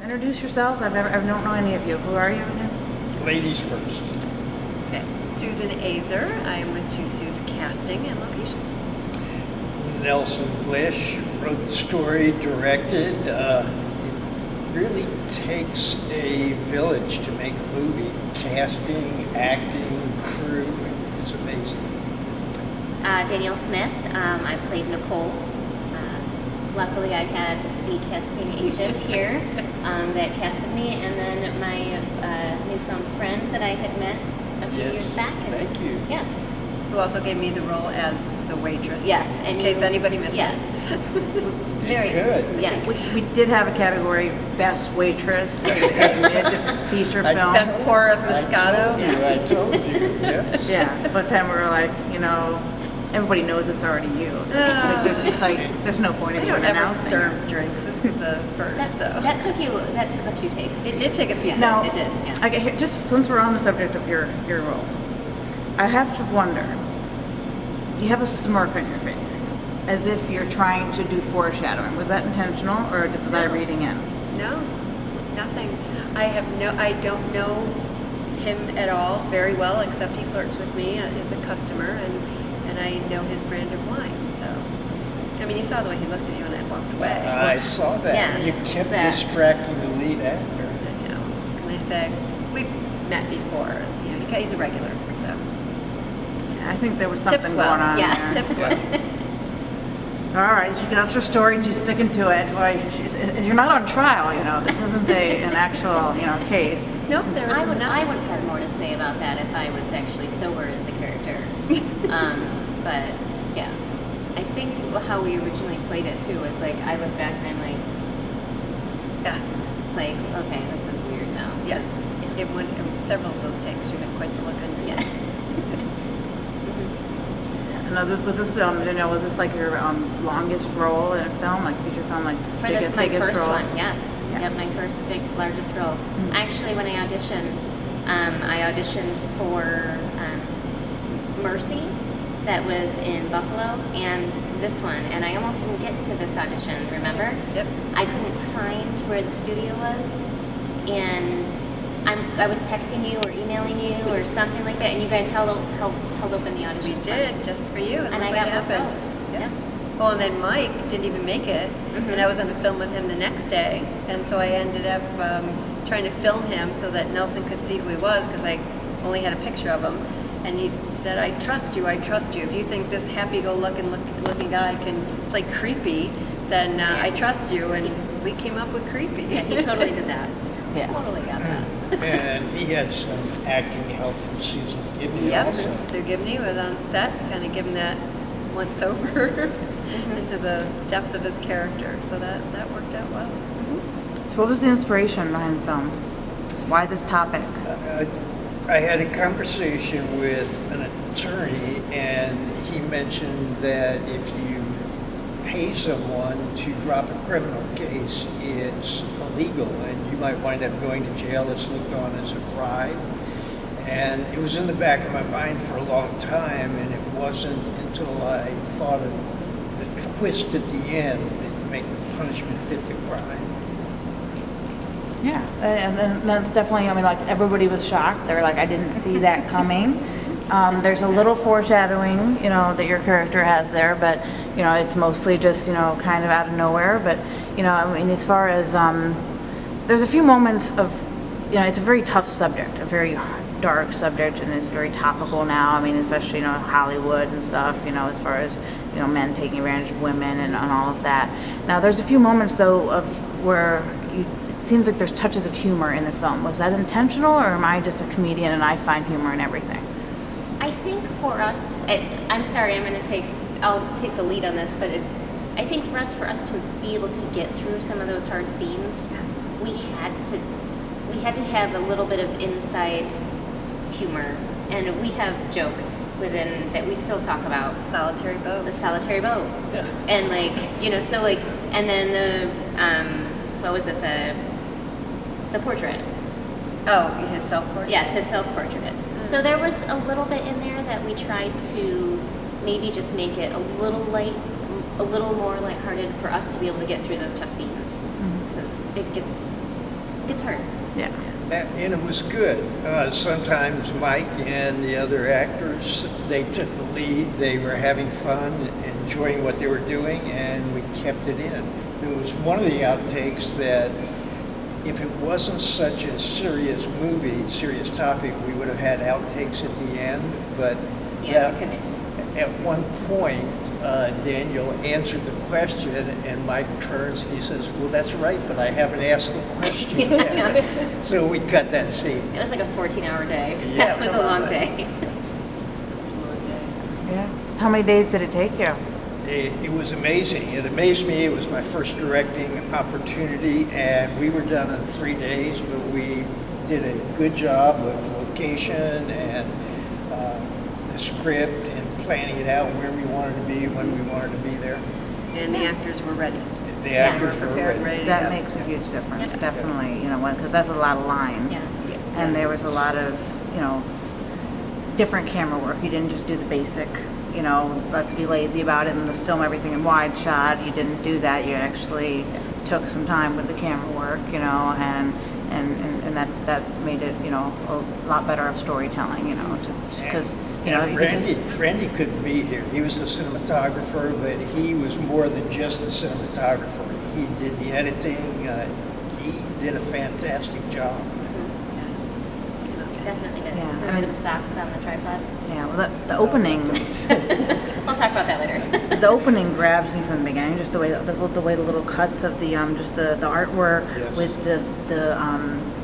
Introduce yourselves. I don't know any of you. Who are you again? Ladies first. Okay, Susan Aser. I am with Two Sue's Casting and Locations. Nelson Blish wrote the story, directed. It really takes a village to make a movie. Casting, acting, crew, it's amazing. Danielle Smith. I played Nicole. Luckily, I had the casting agent here that casted me, and then my newfound friend that I had met a few years back. And thank you. Yes. Who also gave me the role as the waitress. Yes. In case anybody missed yes. it. It's very good. Yes. We did have a category, Best Waitress, mid-feature film. Best pour of Moscato. I told you, yes. Yeah, but then we were like, everybody knows it's already you. It's like, there's no point in I don't even ever announcing serve drinks. This was a first, so. That took a few takes. It did take a few takes. Now, It did, yeah. Okay, just since we're on the subject of your role, I have to wonder, you have a smirk on your face, as if you're trying to do foreshadowing. Was that intentional, or was I reading in? No, nothing. I don't know him at all very well, except he flirts with me as a customer, and I know his brand of wine, so. I mean, you saw the way he looked at me when I walked away. I saw that. Yes, You kept that. distracting the lead actor. I know. Can I say, we've met before. He's a regular, so. I think there was something Tips going well. on Yeah. there. Tips well. All right, that's her story, and she's sticking to it. Boy, you're not on trial, This isn't an actual, case. Nope, there was I would nothing. have had more to say about that if I was actually sober as the character. But yeah, I think how we originally played it too was like I look back and I'm Yeah. like, okay, this is weird now. Yes. Several of those takes, you had quite the look on your Yes. face. Now, was this like your longest role in a film, like feature film, like For biggest my first role? one, yeah. Yep, my first largest role. Actually, when I auditioned for Mercy, that was in Buffalo, and this one, and I almost didn't get to this audition, remember? Yep. I couldn't find where the studio was, and I was texting you or emailing you or something like that, and you guys held open the audition. We did, just for you, and And look I what got happened. referrals. Yep. Yep. Well, and then Mike didn't even make it, and I was on a film with him the next day, and so I ended up trying to film him so that Nelson could see who he was, because I only had a picture of him, and he said, I trust you. If you think this happy-go-looking guy can play creepy, then I trust you, and we came up with creepy. Yeah, he totally did that. Yeah. Totally got that. And he had some acting help from Susan Gibney Yep, also. Sue Gibney was on set to kind of give him that once over into the depth of his character, so that worked out well. So what was the inspiration behind the film? Why this topic? I had a conversation with an attorney, and he mentioned that if you pay someone to drop a criminal case, it's illegal, and you might wind up going to jail. It's looked on as a bribe. And it was in the back of my mind for a long time, and it wasn't until I thought of the twist at the end that you make the punishment fit the crime. Yeah, and then that's definitely, like everybody was shocked. They were like, I didn't see that coming. There's a little foreshadowing, that your character has there, but, it's mostly just, kind of out of nowhere. But, as far as, there's a few moments of, it's a very tough subject, a very dark subject, and it's very topical now. Especially, Hollywood and stuff, as far as, men taking advantage of women and all of that. Now, there's a few moments, though, of where it seems like there's touches of humor in the film. Was that intentional, or am I just a comedian and I find humor in everything? I think for us, I'm sorry, I'll take the lead on this, but I think for us to be able to get through some of those hard scenes, we had to have a little bit of inside humor, and we have jokes within that we still talk about. The solitary boat. The solitary boat. Yeah. And and then what was it, the portrait. Oh, his self-portrait? Yes, his self-portrait. So there was a little bit in there that we tried to maybe just make it a little more lighthearted for us to be able to get through those tough scenes. Because It's hard. Yeah. And it was good. Sometimes Mike and the other actors, they took the lead. They were having fun, enjoying what they were doing, and we kept it in. There was one of the outtakes that if it wasn't such a serious movie, serious topic, we would have had outtakes at the end. But Yeah, we could. at one point, Daniel answered the question, and Mike turns and he says, "Well, that's right, but I haven't asked the question yet." So we cut that scene. It was like a 14-hour day. Yeah. It was a long day. Yeah. How many days did it take you? It was amazing. It amazed me. It was my first directing opportunity, and we were done in 3 days, but we did a good job of location and the script and planning it out where we wanted to be, when we wanted to be there. And the actors were ready. The Yeah. actors were Prepared, ready. ready to That go. makes a huge difference, Yeah. definitely, you know, because that's a lot of lines. Yeah. Yeah. And Yes. there was a lot of, you know, different camera work. You didn't just do the basic, you know, let's be lazy about it and let's film everything in wide shot. You didn't do that. You actually took some time with the camera work, you know, and that made it, you know, a lot better of storytelling, you know, because, you know, And you could just, Randy couldn't be here. He was the cinematographer, but he was more than just the cinematographer. He did the editing. He did a fantastic job. Definitely did. Yeah, I Remember mean- the socks on the tripod? yeah, well, the opening, We'll talk about that later. the opening grabs me from the beginning, just the way the way the little cuts of the just the artwork Yes. with the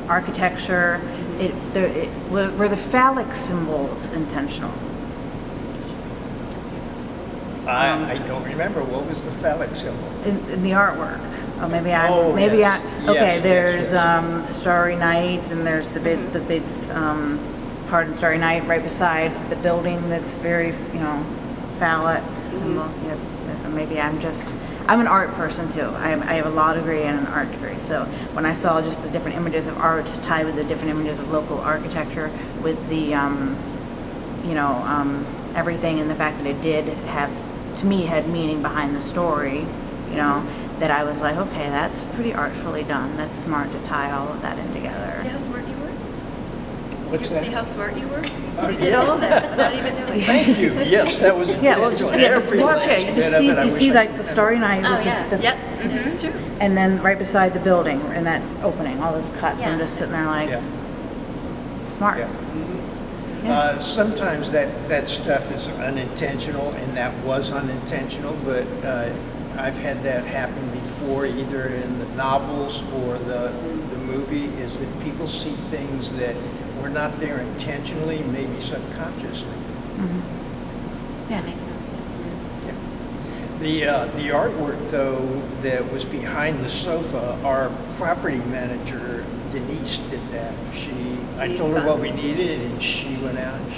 architecture. Were the phallic symbols intentional? I don't remember. What was the phallic symbol? In the artwork? Oh, maybe yes. okay, Yes, there's yes. Starry Night, and there's the big part in Starry Night right beside the building that's very, you know, phallic symbol. Yeah, maybe I'm an art person too. I have a law degree and an art degree. So when I saw just the different images of art tied with the different images of local architecture with the, everything, and the fact that it did have, to me, had meaning behind the story, you know, that I was like, okay, that's pretty artfully done. That's smart to tie all of that in See together. how smart you were? What's See that? how smart you were? Oh, You did yeah. all of that without even knowing. Thank you. Yes, that was Yeah, well, intentional. just Every watch last it. You bit just of see, it, I you wish see I like could the remember. Starry Night Oh, with yeah. the Yep, it's true. and then right beside the building and that opening, all those cuts. Yeah. I'm just sitting there like, Yeah. smart. Yeah. Yeah. Sometimes that stuff is unintentional, and that was unintentional, but I've had that happen before, either in the novels or the movie, is that people see things that were not there intentionally, maybe subconsciously. That makes sense. The artwork, though, that was behind the sofa, our property manager, Denise, did that. I Denise told her Fun. what we needed, and she went out and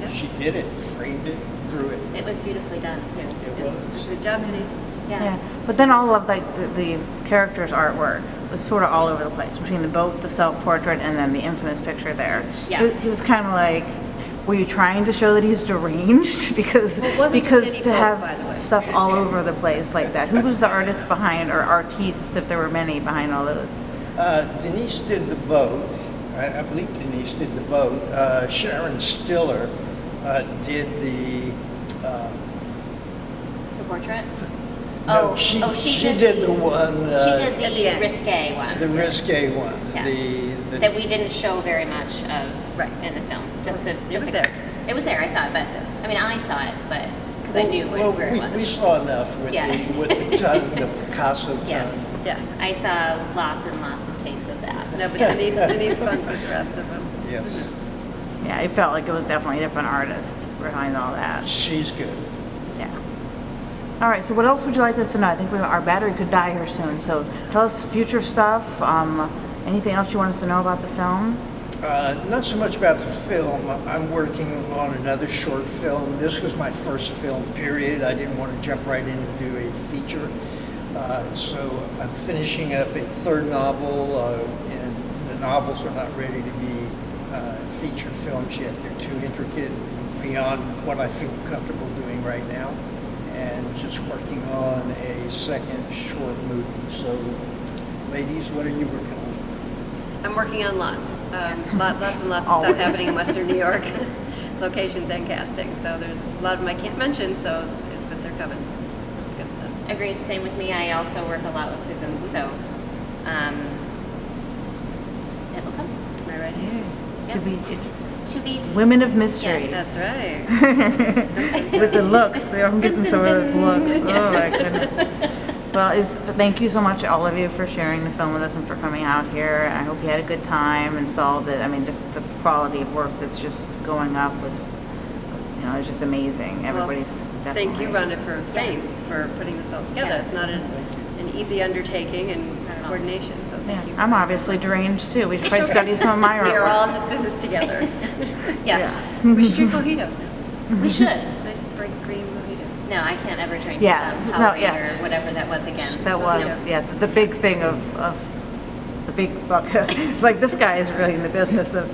Yep. she did it, framed it, drew it. It was beautifully done too. It Yes. was. Good job, Denise. Yeah, but then all of like the characters' artwork was sort of all over the place between the boat, the self-portrait, and then the infamous picture there. Yeah. He was kind of like, were you trying to show that he's deranged? Because Well, it wasn't just because any to boat, have by the way. stuff all over the place like that. Who was the artist behind, or artistes, if there were many behind all those? Denise did the boat. I believe Denise did the boat. Sharon Stiller did the. The portrait? No, she did the one. She did At the the end. risque one. The risque one. Yes. The That we didn't show very much of Right. in the film. It was there. It was there. I saw it, but I mean, I saw it, but because I knew where it was. We saw enough with Yeah. with the tongue, the Picasso tongue. Yes. Yeah. I saw lots and lots of takes of that. No, but Denise Fun did the rest of them. Yes, Yeah, it felt like it was definitely a different artist behind all that. she's good. Yeah. All right, so what else would you like us to know? I think our battery could die here soon, so tell us future stuff. Anything else you want us to know about the film? Not so much about the film. I'm working on another short film. This was my first film, period. I didn't want to jump right in and do a feature. So I'm finishing up a third novel, and the novels are not ready to be feature films yet. They're too intricate, beyond what I feel comfortable doing right now. And just working on a second short movie. So, ladies, what are you working on? I'm working on lots. Lots and lots of Always. stuff happening in Western New York, locations and casting. So there's a lot of them I can't mention, but they're coming. Lots of good stuff. Agreed. Same with me. I also work a lot with Susan, so it will come. Am I right? It's To be. women of mystery. Yes. That's right. With the looks. I'm getting some of those looks. Oh my goodness. Well, thank you so much, all of you, for sharing the film with us and for coming out here. I hope you had a good time and saw that. I mean, just the quality of work that's just going up was, it's just amazing. Everybody's definitely. Thank you, Rhonda, for FAME, for putting this all together. Yes. It's not an easy undertaking and Not at all. coordination, so thank you. Yeah, I'm obviously deranged too. We should probably study some of my We are all artwork. in this business together. Yes. We should drink mojitos now. We should. Nice bright green mojitos. No, I can't ever drink Yeah. No, Holiday yes. or whatever that was again. That was, the big thing of the big buck. It's like this guy is really in the business of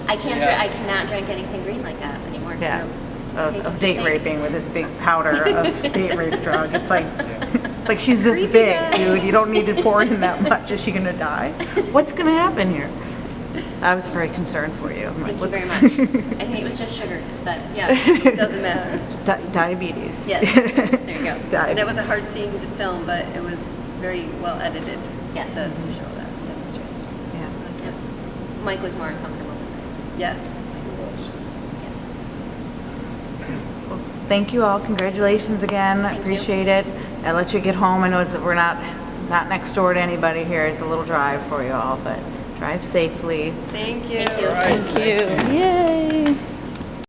I can't. Yeah. I cannot drink anything green like that anymore. yeah, Just take of it, date take. raping with this big powder of date rape drug. It's like she's this Creepy big, guy. dude. You don't need to pour in that much. Is she gonna die? What's gonna happen here? I was very concerned for you. I'm like, Thank you very what's- much. I think it was just sugar, but yeah. It doesn't matter. Diabetes. Yes. There you go. Diabetes. That was a hard scene to film, but it was very well edited Yes. to show that, demonstrate. Yeah. Yeah. Mike was more uncomfortable than I was. Yes. Well, thank you all. Congratulations again. Thank you. Appreciate it. I'll let you get home. I know that we're not next door to anybody here. It's a little drive for you all, but drive safely. Thank you. Thank you. All right. Thank you. Yay.